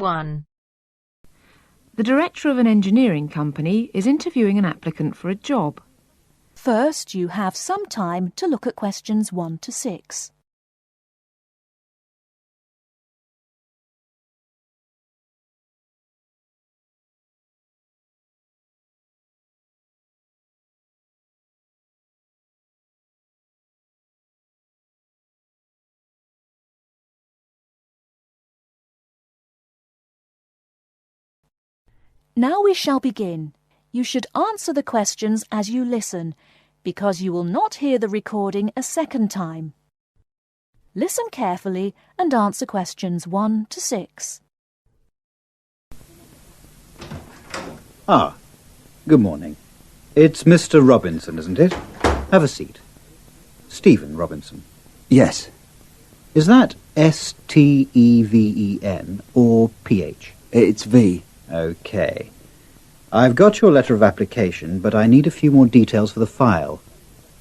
1. The director of an engineering company is interviewing an applicant for a job. First, you have some time to look at questions 1 to 6. Now we shall begin. You should answer the questions as you listen, because you will not hear the recording a second time. Listen carefully and answer questions 1 to 6. Good morning. It's Mr. Robinson, isn't it? Have a seat. Stephen Robinson. Yes. Is that S-T-E-V-E-N or P-H? It's V. OK. I've got your letter of application, but I need a few more details for the file.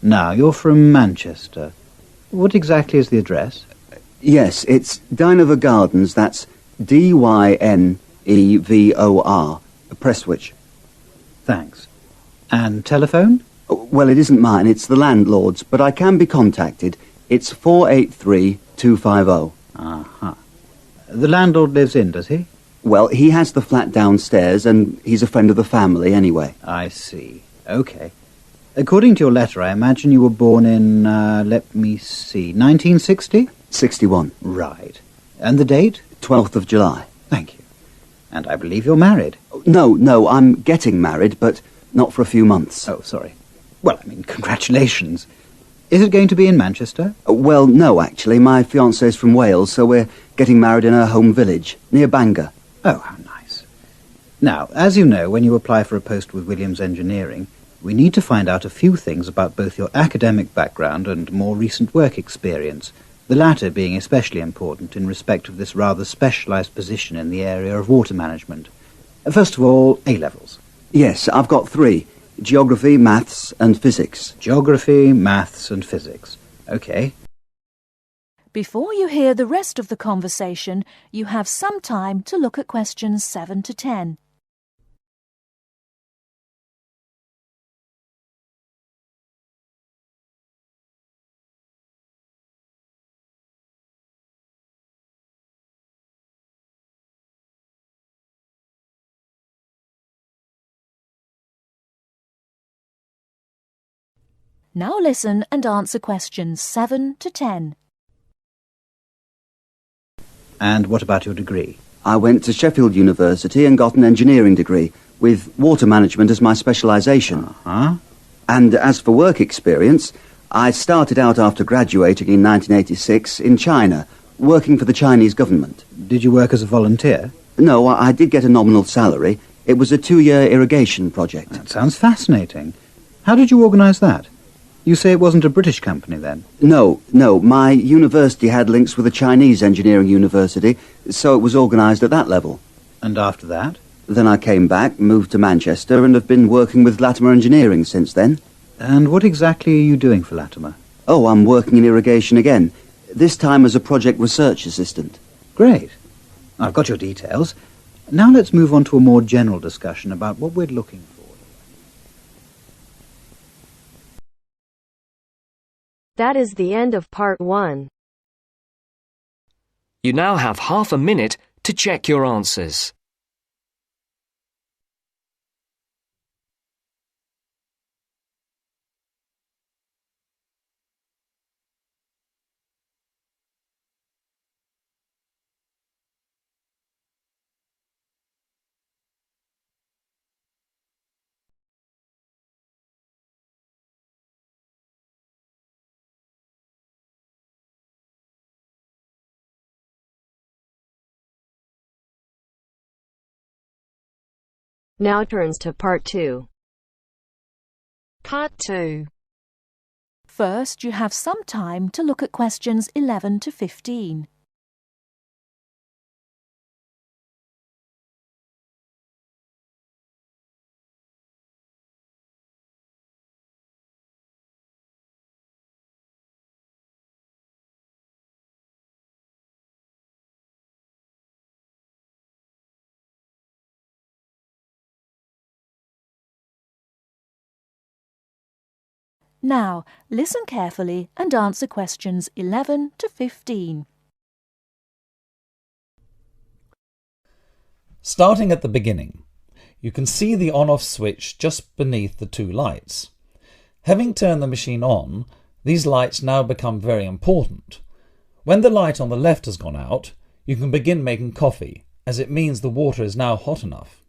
Now, you're from Manchester. What exactly is the address? Yes, it's Dynevor Gardens, that's D-Y-N-E-V-O-R, Prestwich. Thanks. And telephone? Well, it isn't mine, it's the landlord's, but I can be contacted. It's 483-250. Uh-huh. The landlord lives in, does he? Well, he has the flat downstairs, and he's a friend of the family anyway. I see. OK. According to your letter, I imagine you were born in, let me see, 1960? 61. Right. And the date? 12th of July. Thank you. And I believe you're married. No, I'm getting married, but not for a few months. Oh, sorry. Well, I mean, congratulations. Is it going to be in Manchester? Well, no, actually. My fiancée's from Wales, so we're getting married in her home village, near Bangor. Oh, how nice. Now, as you know, when you apply for a post with Williams Engineering, we need to find out a few things about both your academic background and more recent work experience, the latter being especially important in respect of this rather specialised position in the area of water management. First of all, A-levels. Yes, I've got 3. Geography, maths and physics. Geography, maths and physics. OK. Before you hear the rest of the conversation, you have some time to look at questions 7 to 10. Now listen and answer questions 7 to 10. And what about your degree? I went to Sheffield University and got an engineering degree, with water management as my specialisation. Uh-huh. And as for work experience, I started out after graduating in 1986 in China, working for the Chinese government. Did you work as a volunteer? No, I did get a nominal salary. It was a 2-year irrigation project. That sounds fascinating. How did you organise that? You say it wasn't a British company, then? No. My university had links with a Chinese engineering university, so it was organised at that level. And after that? Then I came back, moved to Manchester, and have been working with Latimer Engineering since then. And what exactly are you doing for Latimer? Oh, I'm working in irrigation again, this time as a project research assistant. Great. I've got your details. Now let's move on to a more general discussion about what we're looking for. That is the end of part 1. You now have half a minute to check your answers. Now turns to part 2. Part 2. First, you have some time to look at questions 11 to 15. Now, listen carefully and answer questions 11 to 15. Starting at the beginning, you can see the on-off switch just beneath the two lights. Having turned the machine on, these lights now become very important. When the light on the left has gone out, you can begin making coffee, as it means the water is now hot enough.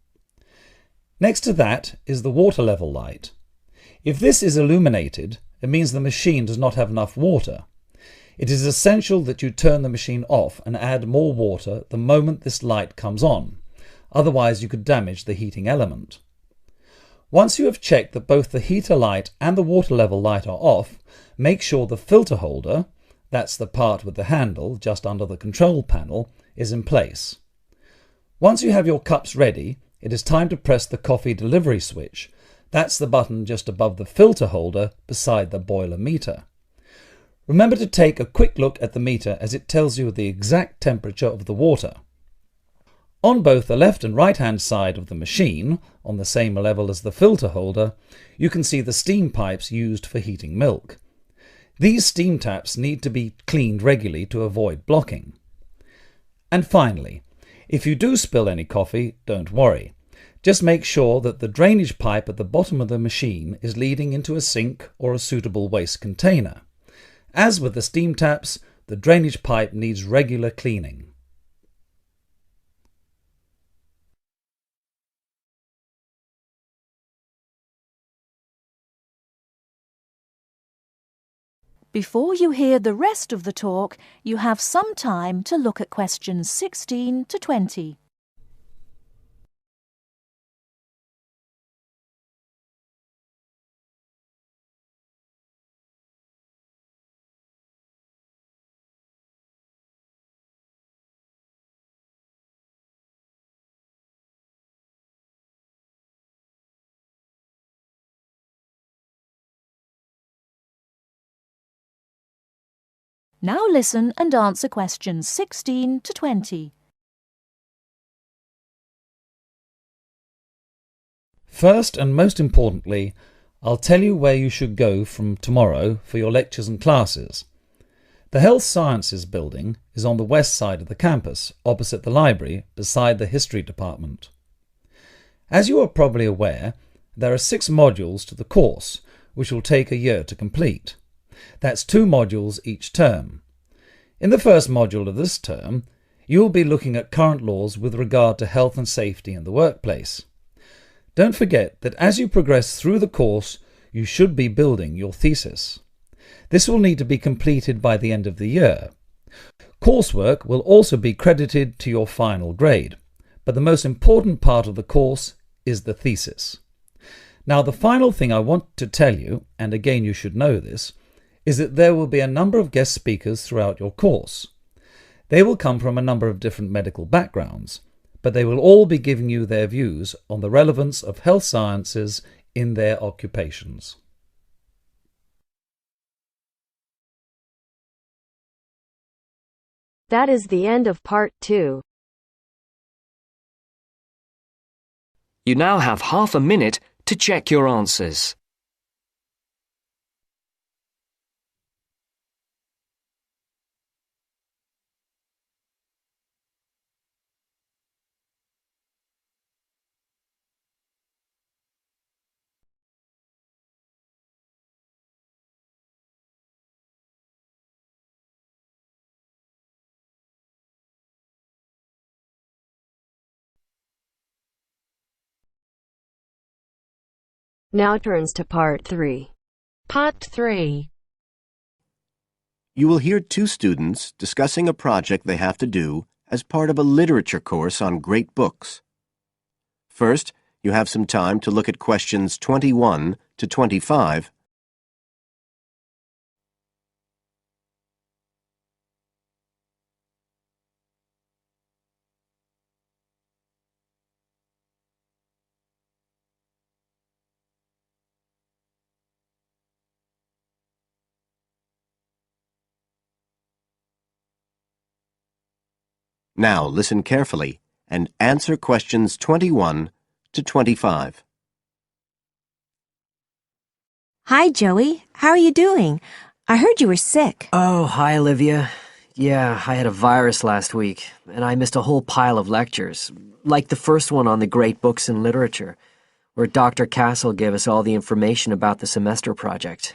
Next to that is the water level light. If this is illuminated, it means the machine does not have enough water. It is essential that you turn the machine off and add more water the moment this light comes on. Otherwise you could damage the heating element. Once you have checked that both the heater light and the water level light are off, make sure the filter holder, that's the part with the handle just under the control panel, is in place. Once you have your cups ready, it is time to press the coffee delivery switch. That's the button just above the filter holder beside the boiler meter. Remember to take a quick look at the meter as it tells you the exact temperature of the water. On both the left and right hand side of the machine, on the same level as the filter holder, you can see the steam pipes used for heating milk. These steam taps need to be cleaned regularly to avoid blocking. And finally, if you do spill any coffee, don't worry. Just make sure that the drainage pipe at the bottom of the machine is leading into a sink or a suitable waste container. As with the steam taps, the drainage pipe needs regular cleaning. Before you hear the rest of the talk, you have some time to look at questions 16 to 20. Now listen and answer questions 16 to 20. First and most importantly, I'll tell you where you should go from tomorrow for your lectures and classes. The Health Sciences building is on the west side of the campus, opposite the library, beside the History department. As you are probably aware, there are 6 modules to the course, which will take a year to complete. That's 2 modules each term. In the first module of this term, you will be looking at current laws with regard to health and safety in the workplace. Don't forget that as you progress through the course, you should be building your thesis. This will need to be completed by the end of the year. Coursework will also be credited to your final grade, but the most important part of the course is the thesis. Now, the final thing I want to tell you, and again you should know this, is that there will be a number of guest speakers throughout your course. They will come from a number of different medical backgrounds, but they will all be giving you their views on the relevance of health sciences in their occupations. That is the end of part 2. You now have half a minute to check your answers. Now turns to part 3. Part 3. You will hear 2 students discussing a project they have to do as part of a literature course on great books. First, you have some time to look at questions 21 to 25. Now listen carefully and answer questions 21 to 25. Hi, Joey. How are you doing? I heard you were sick. Oh, hi, Olivia. Yeah, I had a virus last week, and I missed a whole pile of lectures, like the first one on the great books in literature, where Dr. Castle gave us all the information about the semester project.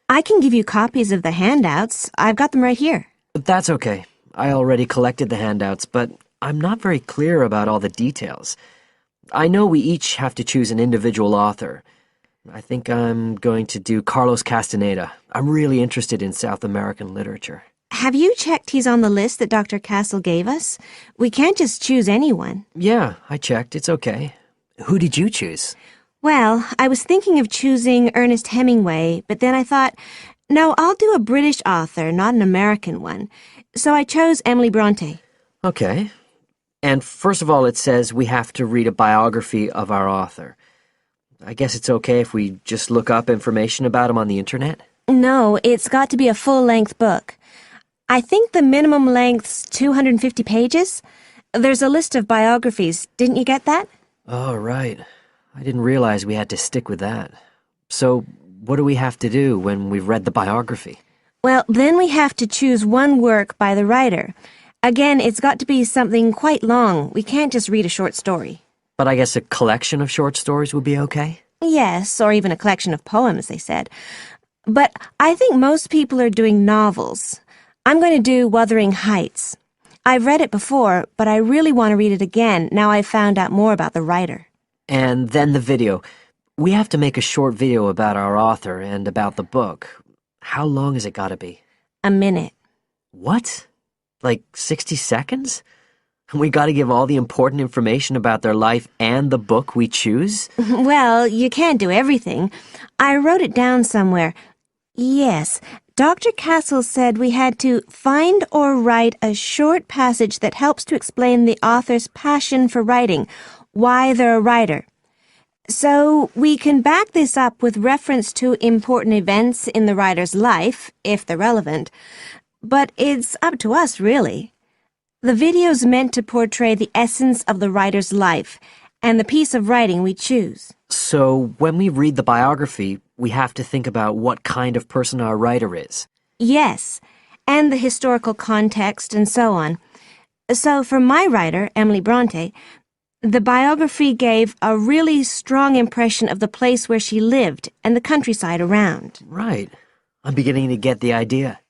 I can give you copies of the handouts. I've got them right here. But that's okay. I already collected the handouts, but I'm not very clear about all the details. I know we each have to choose an individual author. I think I'm going to do Carlos Castaneda. I'm really interested in South American literature. Have you checked he's on the list that Dr. Castle gave us? We can't just choose anyone. Yeah, I checked. It's okay. Who did you choose? Well, I was thinking of choosing Ernest Hemingway, but then I thought, no, I'll do a British author, not an American one. So I chose Emily Bronte. Okay. And first of all, it says we have to read a biography of our author. I guess it's okay if we just look up information about him on the internet? No, it's got to be a full-length book. I think the minimum length's 250 pages. There's a list of biographies. Didn't you get that? Oh, right. I didn't realize we had to stick with that. So, what do we have to do when we've read the biography? Well, then we have to choose one work by the writer. Again, it's got to be something quite long. We can't just read a short story. But I guess a collection of short stories would be okay? Yes, or even a collection of poems, they said. But I think most people are doing novels. I'm going to do Wuthering Heights. I've read it before, but I really want to read it again now I've found out more about the writer. And then the video. We have to make a short video about our author and about the book. How long has it got to be? A minute. What? Like 60 seconds? We got to give all the important information about their life and the book we choose? Well, you can't do everything. I wrote it down somewhere. Yes, Dr. Castle said we had to find or write a short passage that helps to explain the author's passion for writing, why they're a writer. So we can back this up with reference to important events in the writer's life, if they're relevant. But it's up to us, really. The video's meant to portray the essence of the writer's life and the piece of writing we choose. So when we read the biography, we have to think about what kind of person our writer is. Yes, and the historical context and so on. So for my writer, Emily Bronte, the biography gave a really strong impression of the place where she lived and the countryside around. Right. I'm beginning to get the idea.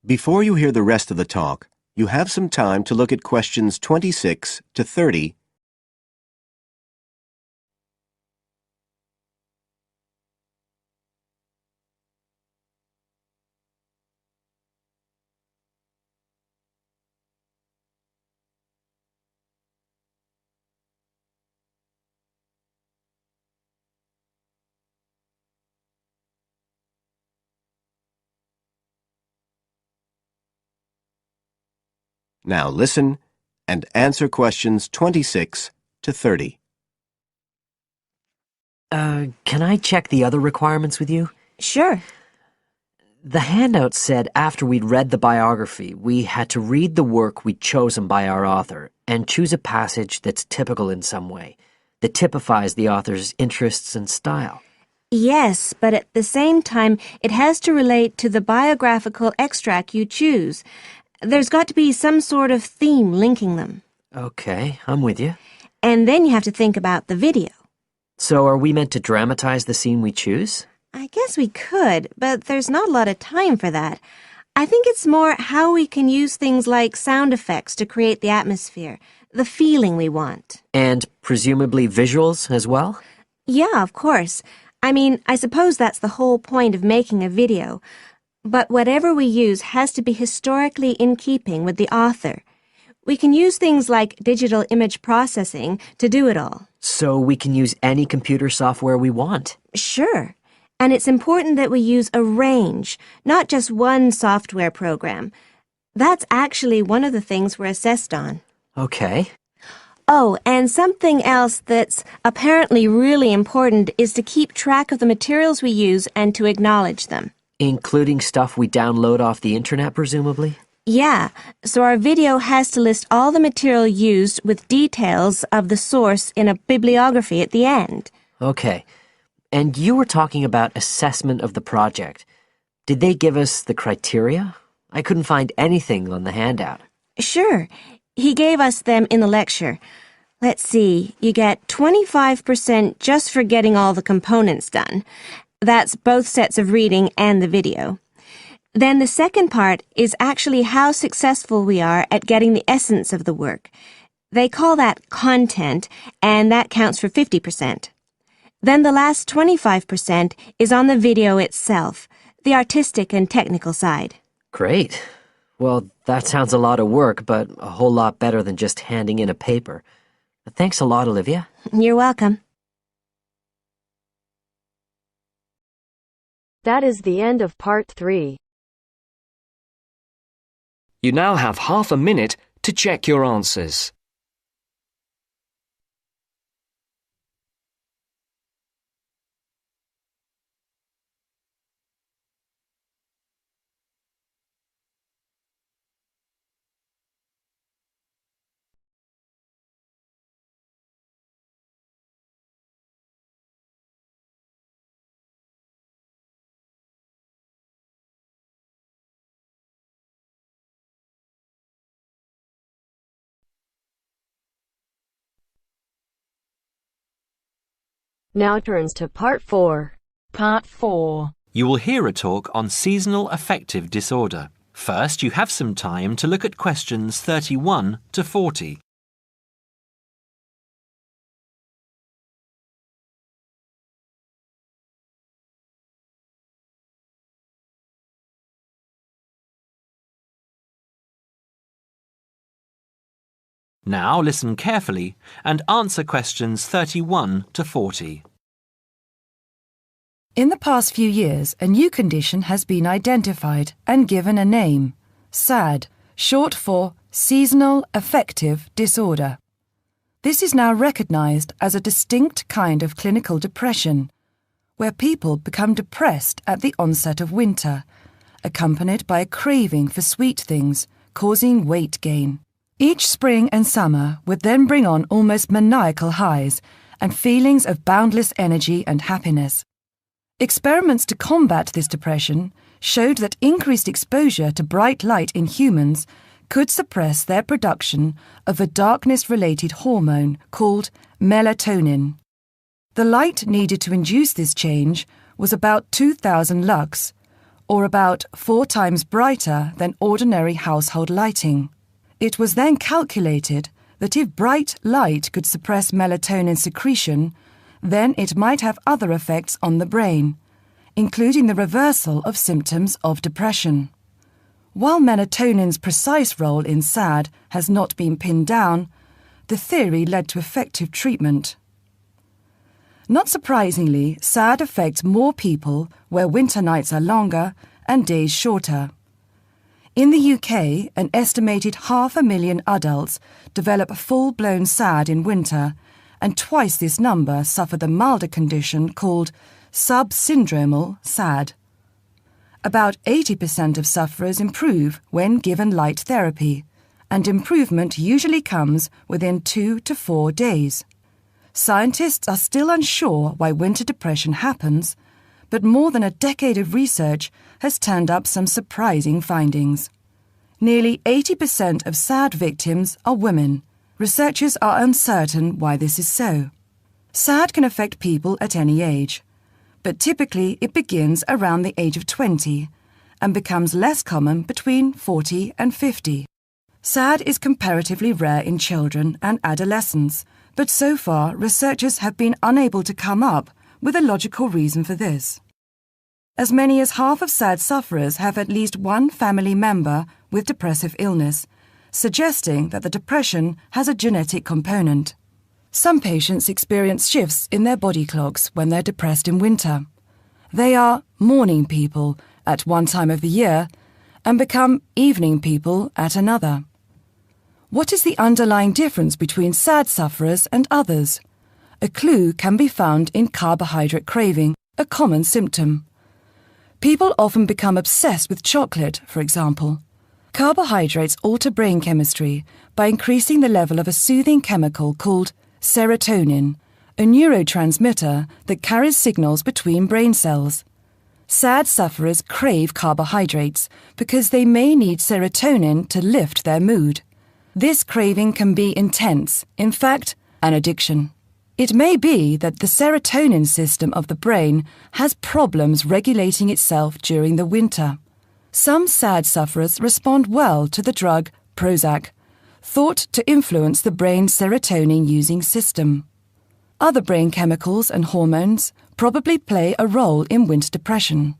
Before you hear the rest of the talk, you have some time to look at questions 26 to 30. Now listen and answer questions 26 to 30. Can I check the other requirements with you? Sure. The handout said after we'd read the biography, we had to read the work we'd chosen by our author and choose a passage that's typical in some way, that typifies the author's interests and style. Yes, but at the same time, it has to relate to the biographical extract you choose. There's got to be some sort of theme linking them. Okay, I'm with you. And then you have to think about the video. So are we meant to dramatize the scene we choose? I guess we could, but there's not a lot of time for that. I think it's more how we can use things like sound effects to create the atmosphere, the feeling we want. And presumably visuals as well? Yeah, of course. I mean, I suppose that's the whole point of making a video. But whatever we use has to be historically in keeping with the author. We can use things like digital image processing to do it all. So we can use any computer software we want? Sure. And it's important that we use a range, not just one software program. That's actually one of the things we're assessed on. Okay. Oh, and something else that's apparently really important is to keep track of the materials we use and to acknowledge them. Including stuff we download off the internet, presumably? Yeah, so our video has to list all the material used with details of the source in a bibliography at the end. Okay. And you were talking about assessment of the project. Did they give us the criteria? I couldn't find anything on the handout. Sure. He gave us them in the lecture. Let's see, you get 25% just for getting all the components done. That's both sets of reading and the video. Then the second part is actually how successful we are at getting the essence of the work. They call that content, and that counts for 50%. Then the last 25% is on the video itself, the artistic and technical side. Great. Well, that sounds a lot of work, but a whole lot better than just handing in a paper. Thanks a lot, Olivia. You're welcome. That is the end of part 3. You now have half a minute to check your answers. Now turns to part 4. Part 4. You will hear a talk on seasonal affective disorder. First, you have some time to look at questions 31 to 40. Now listen carefully and answer questions 31 to 40. In the past few years, a new condition has been identified and given a name, SAD, short for Seasonal Affective Disorder. This is now recognized as a distinct kind of clinical depression, where people become depressed at the onset of winter, accompanied by a craving for sweet things, causing weight gain. Each spring and summer would then bring on almost maniacal highs and feelings of boundless energy and happiness. Experiments to combat this depression showed that increased exposure to bright light in humans could suppress their production of a darkness-related hormone called melatonin. The light needed to induce this change was about 2,000 lux, or about 4 times brighter than ordinary household lighting. It was then calculated that if bright light could suppress melatonin secretion, then it might have other effects on the brain, including the reversal of symptoms of depression. While melatonin's precise role in SAD has not been pinned down, the theory led to effective treatment. Not surprisingly, SAD affects more people where winter nights are longer and days shorter. In the UK, an estimated 500,000 adults develop full-blown SAD in winter, and twice this number suffer the milder condition called subsyndromal SAD. About 80% of sufferers improve when given light therapy, and improvement usually comes within 2 to 4 days. Scientists are still unsure why winter depression happens, but more than a decade of research has turned up some surprising findings. Nearly 80% of SAD victims are women. Researchers are uncertain why this is so. SAD can affect people at any age, but typically it begins around the age of 20 and becomes less common between 40 and 50. SAD is comparatively rare in children and adolescents, but so far researchers have been unable to come up with a logical reason for this. As many as half of SAD sufferers have at least one family member with depressive illness, suggesting that the depression has a genetic component. Some patients experience shifts in their body clocks when they're depressed in winter. They are morning people at one time of the year and become evening people at another. What is the underlying difference between SAD sufferers and others? A clue can be found in carbohydrate craving, a common symptom. People often become obsessed with chocolate, for example. Carbohydrates alter brain chemistry by increasing the level of a soothing chemical called serotonin, a neurotransmitter that carries signals between brain cells. SAD sufferers crave carbohydrates because they may need serotonin to lift their mood. This craving can be intense, in fact, an addiction. It may be that the serotonin system of the brain has problems regulating itself during the winter. Some SAD sufferers respond well to the drug Prozac, thought to influence the brain's serotonin-using system. Other brain chemicals and hormones probably play a role in winter depression.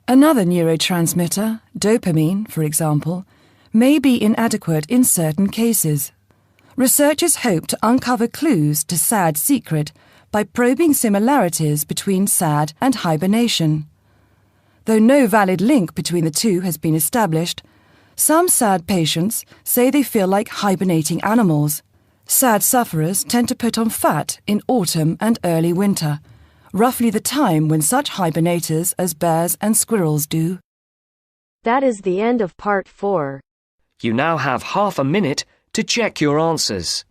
Another neurotransmitter, dopamine, for example, may be inadequate in certain cases. Researchers hope to uncover clues to SAD's secret by probing similarities between SAD and hibernation. Though no valid link between the two has been established, some SAD patients say they feel like hibernating animals. SAD sufferers tend to put on fat in autumn and early winter, roughly the time when such hibernators as bears and squirrels do. That is the end of part 4. You now have half a minute to check your answers.